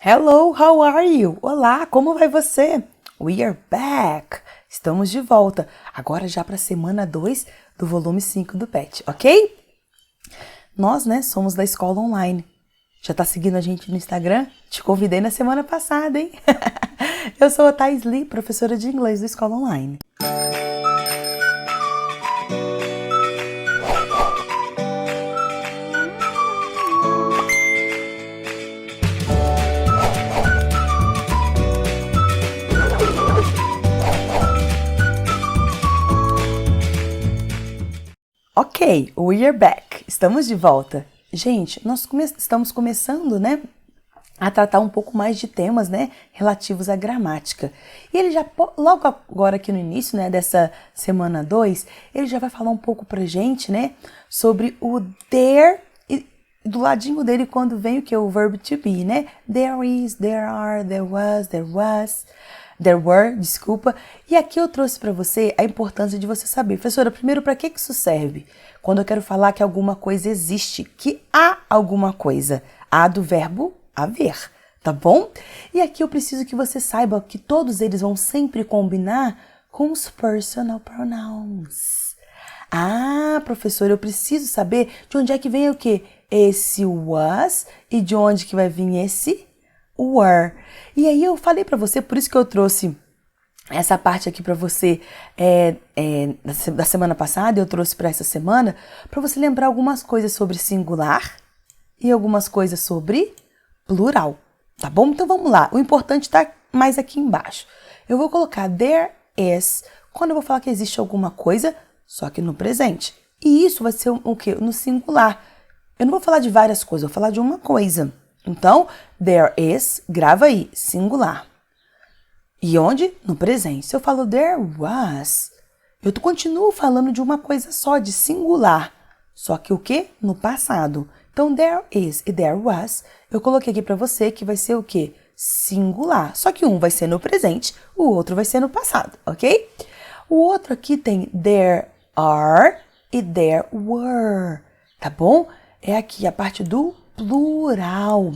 Hello, how are you? Olá, como vai você? We are back. Estamos de volta, agora já para a semana 2 do volume 5 do PET, ok? Nós, somos da escola online. Já tá seguindo a gente no Instagram? Te convidei na semana passada, hein? Eu sou a Thais Lee, professora de inglês da escola online. Ok, we are back. Estamos de volta. Gente, nós estamos começando, a tratar um pouco mais de temas, relativos à gramática. E ele já, logo agora aqui no início, dessa semana 2, ele já vai falar um pouco pra gente, sobre o there e do ladinho dele quando vem o que? O verbo to be, There is, there are, there was, there were, desculpa. E aqui eu trouxe para você a importância de você saber. Professora, primeiro, para que isso serve? Quando eu quero falar que alguma coisa existe, que há alguma coisa. Há do verbo haver, tá bom? E aqui eu preciso que você saiba que todos eles vão sempre combinar com os personal pronouns. Ah, professora, eu preciso saber de onde é que vem o quê? Esse was e de onde que vai vir esse were. E aí eu falei para você, por isso que eu trouxe essa parte aqui para você da semana passada, eu trouxe para essa semana, para você lembrar algumas coisas sobre singular e algumas coisas sobre plural, tá bom? Então vamos lá, o importante tá mais aqui embaixo. Eu vou colocar there is quando eu vou falar que existe alguma coisa, só que no presente. E isso vai ser o quê? No singular. Eu não vou falar de várias coisas, eu vou falar de uma coisa. Então, there is, grava aí, singular. E onde? No presente. Se eu falo there was, eu continuo falando de uma coisa só, de singular. Só que o quê? No passado. Então, there is e there was, eu coloquei aqui para você que vai ser o quê? Singular. Só que um vai ser no presente, o outro vai ser no passado, ok? O outro aqui tem there are e there were, tá bom? É aqui a parte do plural.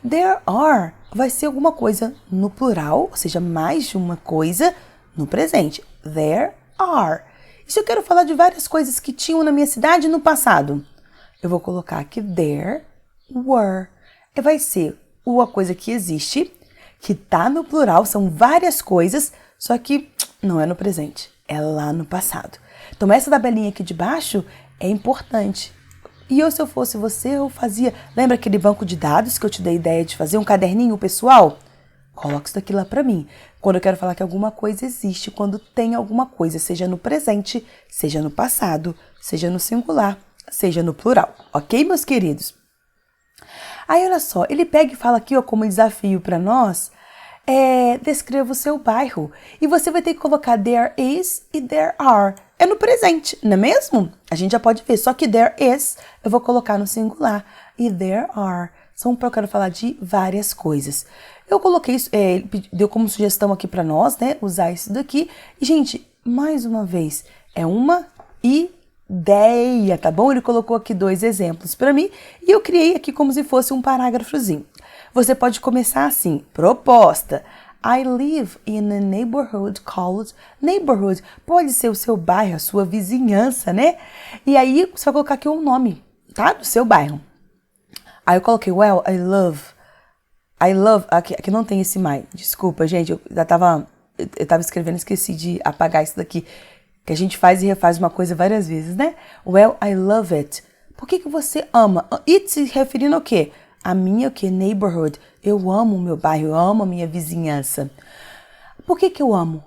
There are vai ser alguma coisa no plural, ou seja, mais de uma coisa no presente. There are. E se eu quero falar de várias coisas que tinham na minha cidade no passado, eu vou colocar aqui there were. E vai ser uma coisa que existe, que tá no plural, são várias coisas, só que não é no presente, é lá no passado. Então essa tabelinha aqui de baixo é importante. E eu, se eu fosse você, eu fazia... Lembra aquele banco de dados que eu te dei ideia de fazer? Um caderninho pessoal? Coloca isso daqui lá pra mim. Quando eu quero falar que alguma coisa existe, quando tem alguma coisa, seja no presente, seja no passado, seja no singular, seja no plural. Ok, meus queridos? Aí, olha só, ele pega e fala aqui, ó, como desafio pra nós, descreva o seu bairro. E você vai ter que colocar there is e there are. É no presente, não é mesmo? A gente já pode ver, só que there is eu vou colocar no singular e there are são para eu quero falar de várias coisas. Eu coloquei isso, deu como sugestão aqui para nós, usar isso daqui. E, gente, mais uma vez, é uma ideia, tá bom? Ele colocou aqui 2 exemplos para mim e eu criei aqui como se fosse um parágrafozinho. Você pode começar assim, proposta. I live in a neighborhood called neighborhood. Pode ser o seu bairro, a sua vizinhança, E aí, você vai colocar aqui um nome, tá? Do seu bairro. Aí eu coloquei, well, I love, aqui não tem esse my. Desculpa, gente, eu tava escrevendo, esqueci de apagar isso daqui. Que a gente faz e refaz uma coisa várias vezes, Well, I love it. Por que você ama? It se referindo ao quê? A minha, o quê? Neighborhood. Eu amo o meu bairro, eu amo a minha vizinhança. Por que eu amo?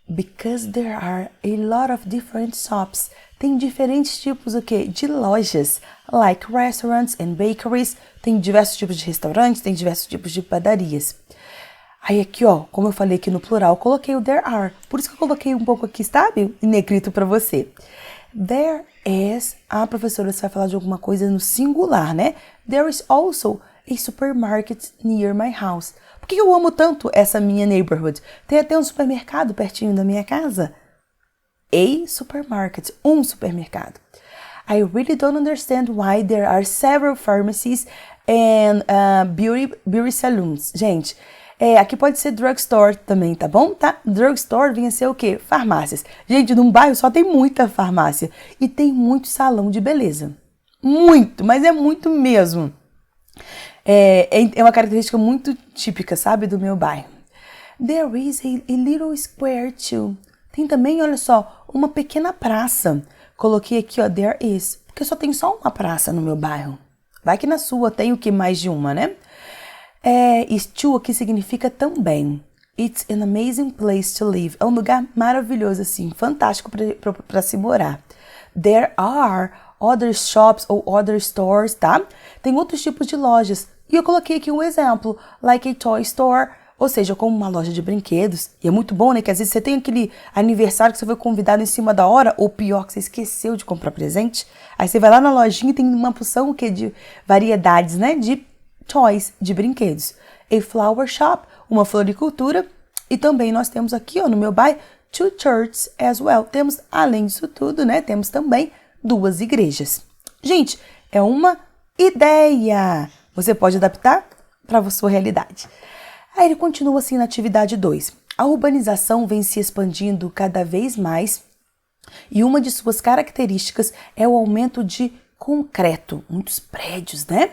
Because there are a lot of different shops. Tem diferentes tipos, o quê? De lojas. Like restaurants and bakeries. Tem diversos tipos de restaurantes, tem diversos tipos de padarias. Aí aqui, ó, como eu falei aqui no plural, eu coloquei o there are. Por isso que eu coloquei um pouco aqui, sabe? Em negrito para você. There is, professora, você vai falar de alguma coisa no singular, There is also a supermarket near my house. Por que eu amo tanto essa minha neighborhood? Tem até um supermercado pertinho da minha casa. A supermarket, um supermercado. I really don't understand why there are several pharmacies and beauty salons. Gente, aqui pode ser drugstore também, tá bom? Tá? Drugstore vem a ser o quê? Farmácias. Gente, num bairro só tem muita farmácia e tem muito salão de beleza. Muito, mas é muito mesmo. É uma característica muito típica, sabe, do meu bairro. There is a little square too. Tem também, olha só, uma pequena praça. Coloquei aqui, ó, there is, porque só tem só uma praça no meu bairro. Vai que na sua tem o que mais de uma, né? Is too aqui significa também. It's an amazing place to live. É um lugar maravilhoso, assim, fantástico para se morar. There are other shops ou other stores, tá? Tem outros tipos de lojas. E eu coloquei aqui um exemplo, like a toy store, ou seja, como uma loja de brinquedos. E é muito bom, né? Que às vezes você tem aquele aniversário que você foi convidado em cima da hora, ou pior, que você esqueceu de comprar presente. Aí você vai lá na lojinha e tem uma porção de variedades, né? De toys, de brinquedos. A flower shop, uma floricultura. E também nós temos aqui, ó, no meu bairro, two churches as well. Temos, além disso tudo, né? Temos também 2 igrejas. Gente, é uma ideia. Você pode adaptar para a sua realidade. Aí ele continua assim na atividade 2. A urbanização vem se expandindo cada vez mais e uma de suas características é o aumento de concreto, muitos prédios, né?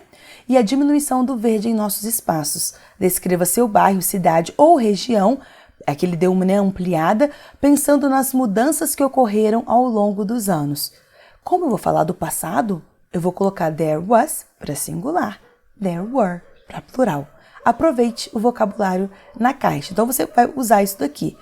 E a diminuição do verde em nossos espaços. Descreva seu bairro, cidade ou região, aqui ele deu uma, né, ampliada, pensando nas mudanças que ocorreram ao longo dos anos. Como eu vou falar do passado, eu vou colocar there was para singular, there were para plural. Aproveite o vocabulário na caixa. Então, você vai usar isso daqui.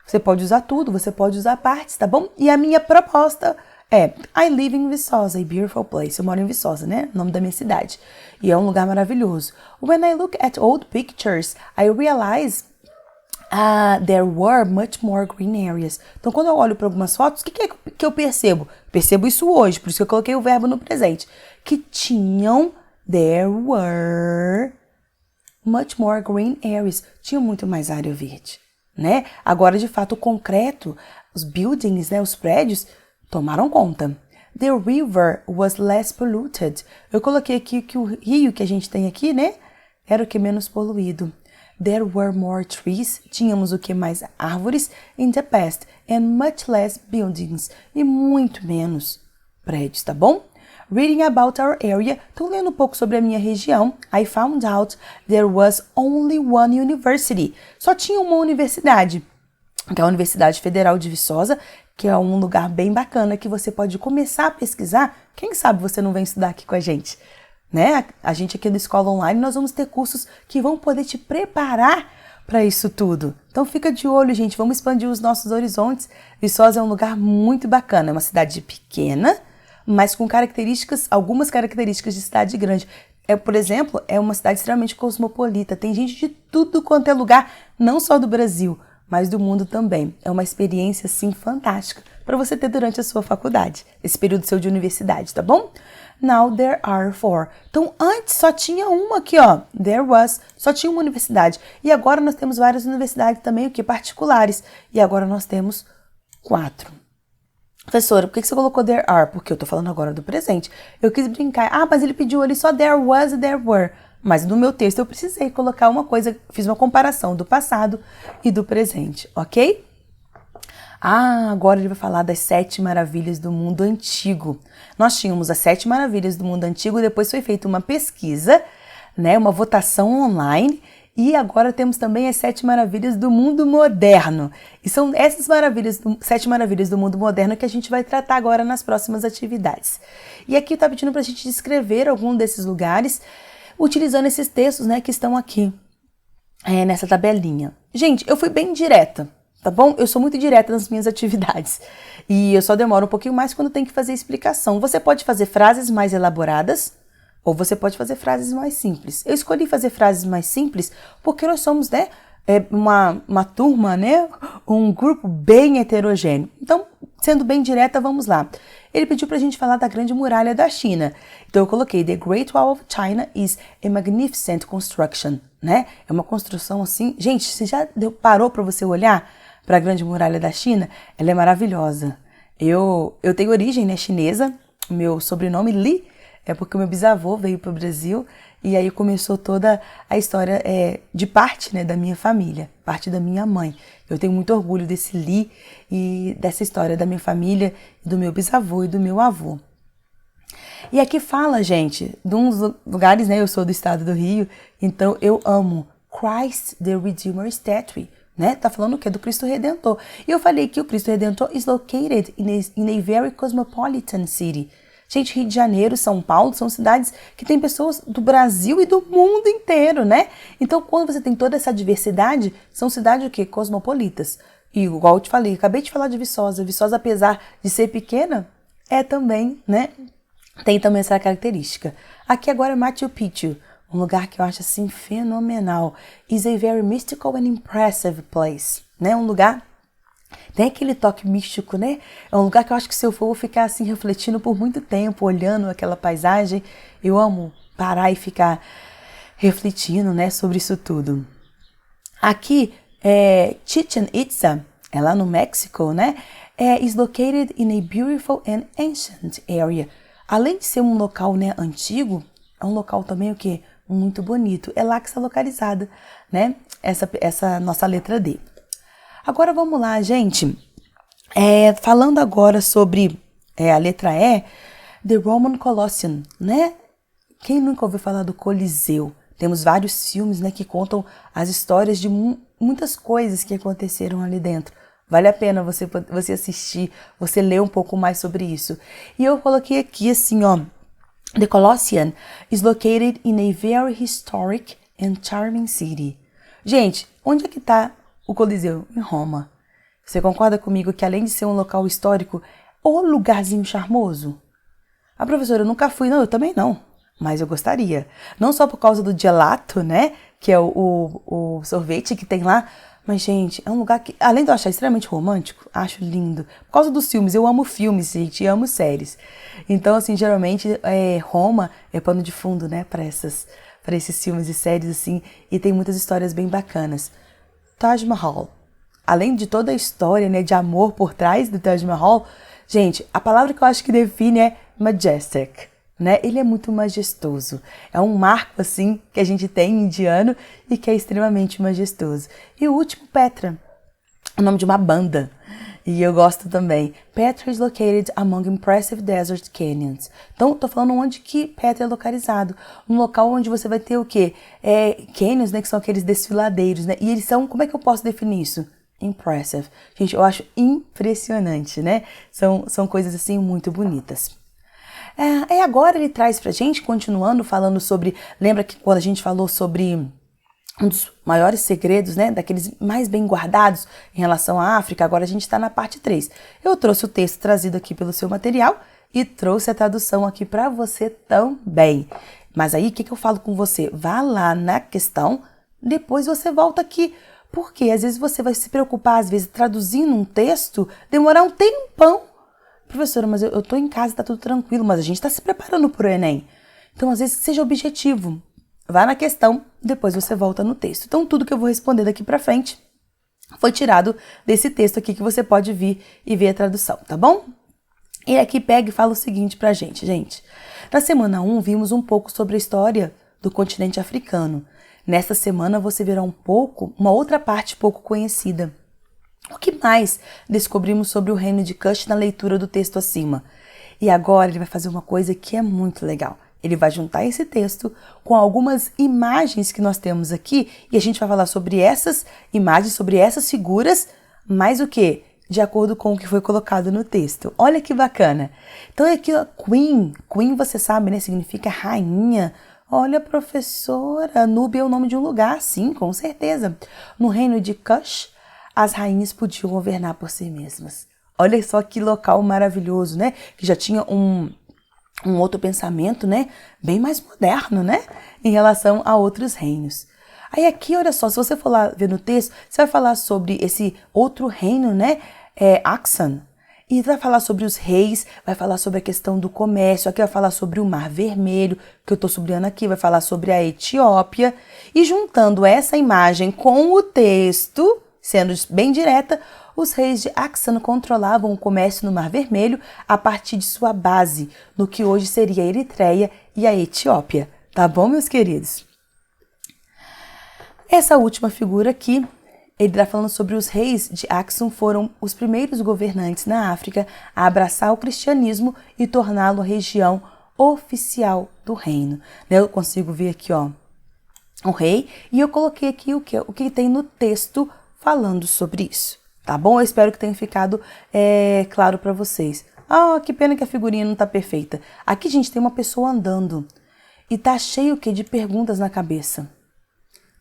Você pode usar tudo, você pode usar partes, tá bom? E a minha proposta é I live in Viçosa, a beautiful place. Eu moro em Viçosa, né? O nome da minha cidade. E é um lugar maravilhoso. When I look at old pictures, I realize there were much more green areas. Então, quando eu olho para algumas fotos, o que é que eu percebo? Percebo isso hoje, por isso que eu coloquei o verbo no presente. Que there were much more green areas. Tinha muito mais área verde, né? Agora, de fato, o concreto, os buildings, né, os prédios, tomaram conta. The river was less polluted. Eu coloquei aqui que o rio que a gente tem aqui, né, era o que menos poluído. There were more trees, tínhamos o que mais árvores in the past, and much less buildings, e muito menos prédios, tá bom? Reading about our area, então lendo um pouco sobre a minha região, I found out there was only one university. Só tinha uma universidade, que é a Universidade Federal de Viçosa, que é um lugar bem bacana que você pode começar a pesquisar. Quem sabe você não vem estudar aqui com a gente? Né? A gente aqui do Escola Online, nós vamos ter cursos que vão poder te preparar para isso tudo. Então fica de olho, gente, vamos expandir os nossos horizontes. Viçosa é um lugar muito bacana, é uma cidade pequena, mas com algumas características de cidade grande. Por exemplo, é uma cidade extremamente cosmopolita, tem gente de tudo quanto é lugar, não só do Brasil, mas do mundo também. É uma experiência, assim, fantástica para você ter durante a sua faculdade, esse período seu de universidade, tá bom? Now there are 4. Então, antes só tinha uma aqui, ó. There was, só tinha uma universidade. E agora nós temos várias universidades também, o que? Particulares. E agora nós temos 4. Professora, por que você colocou there are? Porque eu tô falando agora do presente. Eu quis brincar. Mas ele pediu ali só there was e there were. Mas no meu texto eu precisei colocar uma coisa, fiz uma comparação do passado e do presente, ok? Agora ele vai falar das 7 maravilhas do mundo antigo. Nós tínhamos as 7 maravilhas do mundo antigo, depois foi feita uma pesquisa, né, uma votação online, e agora temos também as 7 maravilhas do mundo moderno. E são essas 7 maravilhas do mundo moderno que a gente vai tratar agora nas próximas atividades. E aqui está pedindo para a gente descrever algum desses lugares, utilizando esses textos, né, que estão aqui nessa tabelinha. Gente, eu fui bem direta. Tá bom? Eu sou muito direta nas minhas atividades e eu só demoro um pouquinho mais quando tem que fazer explicação. Você pode fazer frases mais elaboradas ou você pode fazer frases mais simples. Eu escolhi fazer frases mais simples porque nós somos, né, uma turma, né, um grupo bem heterogêneo. Então, sendo bem direta, vamos lá. Ele pediu pra gente falar da Grande Muralha da China. Então eu coloquei The Great Wall of China is a magnificent construction, né? É uma construção assim. Gente, você já parou para você olhar para a Grande Muralha da China? Ela é maravilhosa. Eu tenho origem, né, chinesa. Meu sobrenome Li é porque o meu bisavô veio para o Brasil E aí começou toda a história de parte, né, da minha família, parte da minha mãe. Eu tenho muito orgulho desse Lee e dessa história da minha família, do meu bisavô e do meu avô. E aqui fala, gente, de uns lugares, né, eu sou do estado do Rio, então eu amo Christ the Redeemer Statue, né? Tá falando o quê? Do Cristo Redentor. E eu falei que o Cristo Redentor is located in a very cosmopolitan city. Gente, Rio de Janeiro, São Paulo, são cidades que tem pessoas do Brasil e do mundo inteiro, né? Então, quando você tem toda essa diversidade, são cidades o quê? Cosmopolitas. E igual eu te falei, acabei de falar de Viçosa. Viçosa, apesar de ser pequena, é também, né? Tem também essa característica. Aqui agora é Machu Picchu, um lugar que eu acho assim fenomenal. Is a very mystical and impressive place, né? Um lugar tem aquele toque místico, né? É um lugar que eu acho que se eu for, eu vou ficar assim refletindo por muito tempo, olhando aquela paisagem. Eu amo parar e ficar refletindo, né, sobre isso tudo. Aqui Chichen Itza, é lá no México, né? Is located in a beautiful and ancient area. Além de ser um local, né, antigo, é um local também o quê? Muito bonito. É lá que está localizada, né? Essa nossa letra D. Agora vamos lá, gente. Falando agora sobre a letra E, The Roman Colosseum, né? Quem nunca ouviu falar do Coliseu? Temos vários filmes, né, que contam as histórias de muitas coisas que aconteceram ali dentro. Vale a pena você assistir, você ler um pouco mais sobre isso. E eu coloquei aqui assim, ó. The Colosseum is located in a very historic and charming city. Gente, onde é que está o Coliseu? Em Roma. Você concorda comigo que além de ser um local histórico, o lugarzinho charmoso? A professora, eu nunca fui. Não, eu também não. Mas eu gostaria. Não só por causa do gelato, né? Que é o sorvete que tem lá. Mas, gente, é um lugar que, além de eu achar extremamente romântico, acho lindo. Por causa dos filmes, eu amo filmes, gente, e amo séries. Então, assim, geralmente, Roma é pano de fundo, né, para esses filmes e séries, assim, e tem muitas histórias bem bacanas. Taj Mahal. Além de toda a história, né, de amor por trás do Taj Mahal, gente, a palavra que eu acho que define é majestic. Né? Ele é muito majestoso. É um marco, assim, que a gente tem indiano e que é extremamente majestoso. E o último, Petra. O nome de uma banda. E eu gosto também. Petra is located among impressive desert canyons. Então, tô falando onde que Petra é localizado. Um local onde você vai ter o quê? Canyons, né? Que são aqueles desfiladeiros, né? E eles são, como é que eu posso definir isso? Impressive. Gente, eu acho impressionante, né? São coisas, assim, muito bonitas. Agora ele traz pra gente, continuando falando sobre, lembra que quando a gente falou sobre um dos maiores segredos, né, daqueles mais bem guardados em relação à África, agora a gente está na parte 3. Eu trouxe o texto trazido aqui pelo seu material e trouxe a tradução aqui para você também. Mas aí, o que eu falo com você? Vá lá na questão, depois você volta aqui. Porque às vezes você vai se preocupar, às vezes, traduzindo um texto, demorar um tempão. Professora, mas eu tô em casa, tá tudo tranquilo, mas a gente tá se preparando pro Enem. Então, às vezes, seja objetivo. Vá na questão, depois você volta no texto. Então, tudo que eu vou responder daqui pra frente foi tirado desse texto aqui que você pode vir e ver a tradução, tá bom? E aqui pega e fala o seguinte pra gente, gente. Na semana 1, vimos um pouco sobre a história do continente africano. Nesta semana, você verá uma outra parte pouco conhecida. O que mais descobrimos sobre o reino de Kush na leitura do texto acima? E agora ele vai fazer uma coisa que é muito legal. Ele vai juntar esse texto com algumas imagens que nós temos aqui e a gente vai falar sobre essas imagens, sobre essas figuras, mais o quê? De acordo com o que foi colocado no texto. Olha que bacana. Então aqui, ó, Queen. Queen, você sabe, né? Significa rainha. Olha, professora, Núbia é o nome de um lugar, sim, com certeza. No reino de Kush, as rainhas podiam governar por si mesmas. Olha só que local maravilhoso, né? Que já tinha um outro pensamento, né? Bem mais moderno, né? Em relação a outros reinos. Aí aqui, olha só, se você for lá ver no texto, você vai falar sobre esse outro reino, né? Axan. E vai falar sobre os reis, vai falar sobre a questão do comércio, aqui vai falar sobre o Mar Vermelho, que eu estou sublinhando aqui, vai falar sobre a Etiópia. E juntando essa imagem com o texto, sendo bem direta, os reis de Axan controlavam o comércio no Mar Vermelho a partir de sua base, no que hoje seria a Eritreia e a Etiópia. Tá bom, meus queridos? Essa última figura aqui, ele está falando sobre os reis de Aksum foram os primeiros governantes na África a abraçar o cristianismo e torná-lo região oficial do reino. Eu consigo ver aqui, ó, o rei, e eu coloquei aqui o que tem no texto falando sobre isso, tá bom? Eu espero que tenha ficado claro para vocês. Ah, que pena que a figurinha não tá perfeita. Aqui, gente, tem uma pessoa andando e tá cheio de perguntas na cabeça.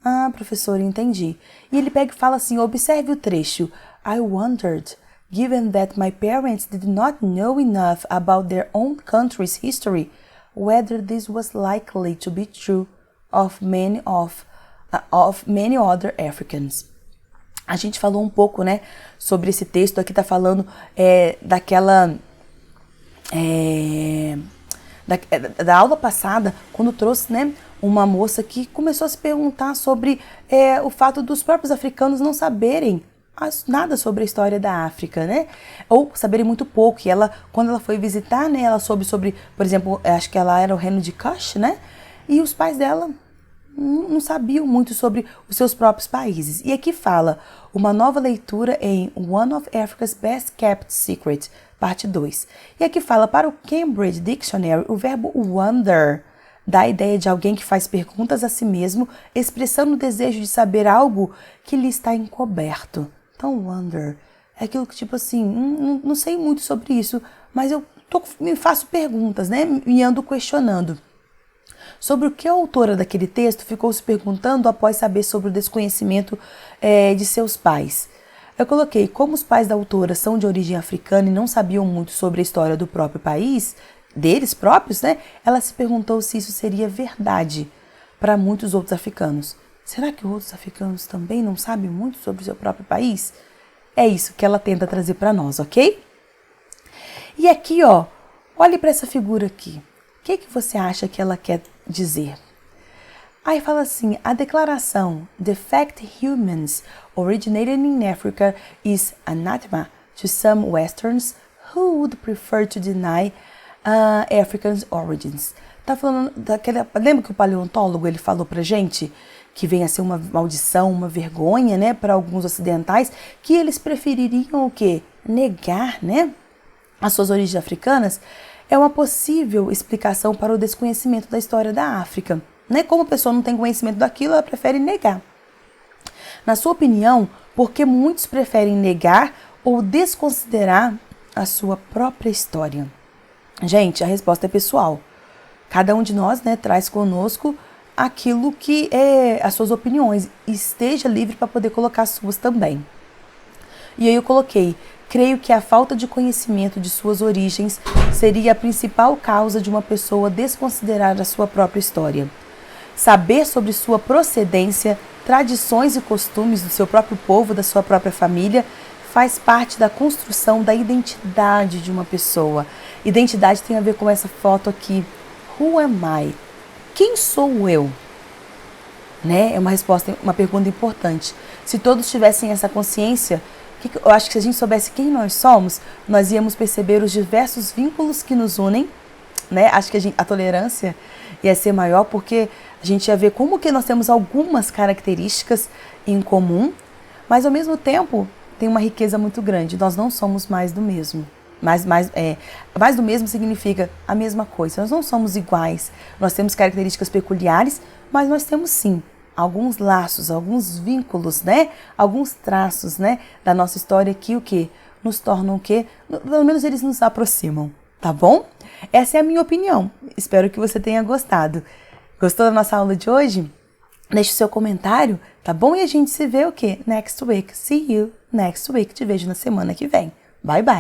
Ah, professor, entendi. E ele pega e fala assim, observe o trecho. I wondered, given that my parents did not know enough about their own country's history, whether this was likely to be true of many other Africans. A gente falou um pouco, né, sobre esse texto aqui, tá falando da aula passada, quando trouxe, né, uma moça que começou a se perguntar sobre o fato dos próprios africanos não saberem nada sobre a história da África, né? Ou saberem muito pouco. E ela, quando ela foi visitar, né, ela soube sobre, por exemplo, acho que ela era o reino de Kush, né? E os pais dela não sabiam muito sobre os seus próprios países. E aqui fala uma nova leitura em One of Africa's Best Kept Secrets, parte 2. E aqui fala, para o Cambridge Dictionary, o verbo wonder dá a ideia de alguém que faz perguntas a si mesmo, expressando o desejo de saber algo que lhe está encoberto. Então, wonder é aquilo que, tipo assim, não sei muito sobre isso, mas eu me faço perguntas, né? Me ando questionando. Sobre o que a autora daquele texto ficou se perguntando após saber sobre o desconhecimento de seus pais. Eu coloquei, como os pais da autora são de origem africana e não sabiam muito sobre a história do próprio país, deles próprios, né? Ela se perguntou se isso seria verdade para muitos outros africanos. Será que outros africanos também não sabem muito sobre o seu próprio país? É isso que ela tenta trazer para nós, ok? E aqui, ó, olhe para essa figura aqui. O que você acha que ela quer dizer? Aí fala assim, a declaração The fact humans originated in Africa is anathema to some Westerns who would prefer to deny African origins. Tá falando lembra que o paleontólogo ele falou pra gente que vem a ser uma maldição, uma vergonha, né, para alguns ocidentais, que eles prefeririam o quê? Negar, né, as suas origens africanas. É uma possível explicação para o desconhecimento da história da África, né? Como a pessoa não tem conhecimento daquilo, ela prefere negar. Na sua opinião, por que muitos preferem negar ou desconsiderar a sua própria história? Gente, a resposta é pessoal. Cada um de nós, né, traz conosco aquilo que é as suas opiniões. Esteja livre para poder colocar as suas também. E aí eu coloquei, creio que a falta de conhecimento de suas origens seria a principal causa de uma pessoa desconsiderar a sua própria história. Saber sobre sua procedência, tradições e costumes do seu próprio povo, da sua própria família, faz parte da construção da identidade de uma pessoa. Identidade tem a ver com essa foto aqui. Who am I? Quem sou eu? Né? É uma resposta, uma pergunta importante. Se todos tivessem essa consciência, eu acho que se a gente soubesse quem nós somos, nós íamos perceber os diversos vínculos que nos unem, né? Acho que a tolerância ia ser maior, porque a gente ia ver como que nós temos algumas características em comum, mas ao mesmo tempo tem uma riqueza muito grande. Nós não somos mais do mesmo. Mais do mesmo significa a mesma coisa. Nós não somos iguais. Nós temos características peculiares, mas nós temos sim alguns laços, alguns vínculos, né? Alguns traços, né, da nossa história que o quê? Nos tornam o quê? Pelo menos eles nos aproximam, tá bom? Essa é a minha opinião. Espero que você tenha gostado. Gostou da nossa aula de hoje? Deixe o seu comentário, tá bom? E a gente se vê o quê? Next week. See you next week. Te vejo na semana que vem. Bye, bye.